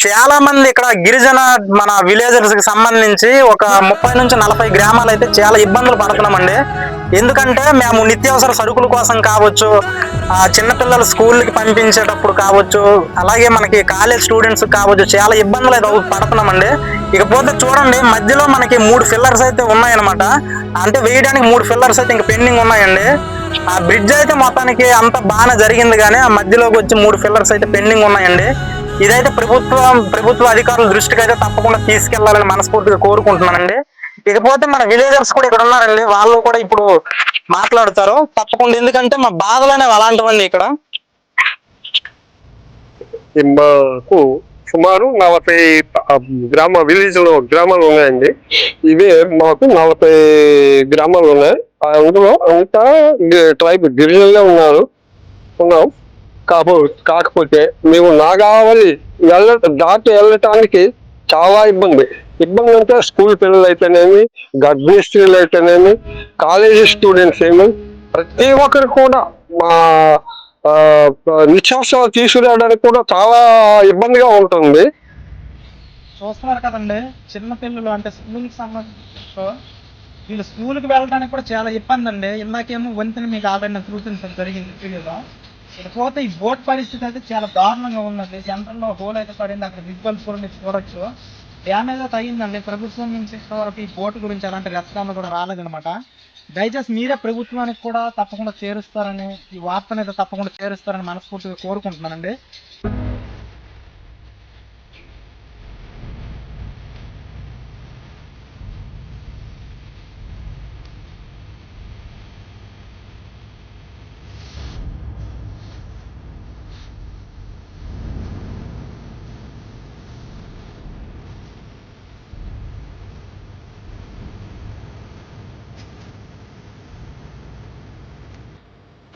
చాలా మంది ఇక్కడ గిరిజన మన విలేజర్స్ కి సంబంధించి ఒక 30 నుంచి 40 గ్రామాలు అయితే చాలా ఇబ్బందులు పడుతున్నామండి. ఎందుకంటే మేము నిత్యావసర సరుకుల కోసం కావచ్చు, చిన్నపిల్లలు స్కూల్కి పంపించేటప్పుడు కావచ్చు, అలాగే మనకి కాలేజ్ స్టూడెంట్స్ కావచ్చు, చాలా ఇబ్బందులు అయితే పడుతున్నామండి. ఇకపోతే చూడండి, మధ్యలో మనకి 3 ఫిల్లర్స్ అయితే ఉన్నాయన్నమాట. అంటే వేయడానికి 3 ఫిల్లర్స్ అయితే ఇంక పెండింగ్ ఉన్నాయండి. ఆ బ్రిడ్జ్ అయితే మొత్తానికి అంత బాగానే జరిగింది, కానీ ఆ మధ్యలోకి వచ్చి 3 ఫిల్లర్స్ అయితే పెండింగ్ ఉన్నాయండి. ఇదైతే ప్రభుత్వ అధికారుల దృష్టికి అయితే తప్పకుండా తీసుకెళ్లాలని మనస్ఫూర్తిగా కోరుకుంటున్నానండి. ఇకపోతే మన విలేజర్స్ కూడా ఇక్కడ ఉన్నారండి, వాళ్ళు కూడా ఇప్పుడు మాట్లాడతారు తప్పకుండా. ఎందుకంటే మా బాధలు అనేవి అలాంటివండి ఇక్కడ. మాకు సుమారు 40 గ్రామాలు ఉన్నాయండి. ఇవే మాకు 40 గ్రామాలు ఉన్నాయి. అందులో అంతా గిరిజనులే ఉన్నాం. కాకపోతే మేము నాగావళి దాటి వెళ్ళటానికి చాలా ఇబ్బంది అంటే స్కూల్ పిల్లలు అయితేనేమి, గర్భిణీ స్త్రీలు అయితేనేమి, కాలేజీ స్టూడెంట్స్ ఏమి, ప్రతి ఒక్కరు కూడా మా నిత్యావసరాలు తీసుకురావడానికి కూడా చాలా ఇబ్బందిగా ఉంటుంది. చూస్తున్నారు కదండి, చిన్న పిల్లలు అంటే స్కూల్కి సంబంధించి వీళ్ళు స్కూల్కి వెళ్ళడానికి కూడా చాలా ఇబ్బంది అండి. ఇందాకేమో వంతెన మీకు ఆల్రెడీ చూపించడం జరిగింది వీడియోలో. ఇకపోతే ఈ బోట్ పరిస్థితి అయితే చాలా దారుణంగా ఉందండి. సెంటర్లో హోల్ అయితే పడింది, అక్కడ విజువల్స్ కూడా మీరు చూడొచ్చు. డ్యామేజ్ అయితే అయ్యిందండి. ప్రభుత్వం నుంచి వరకు ఈ బోట్ గురించి అలాంటి రెస్పాన్స్ కూడా రాలేదనమాట. దయచేసి మీరే ప్రభుత్వానికి కూడా తప్పకుండా చేరుస్తారని, ఈ వార్తను అయితే తప్పకుండా చేరుస్తారని మనస్ఫూర్తిగా కోరుకుంటున్నానండి.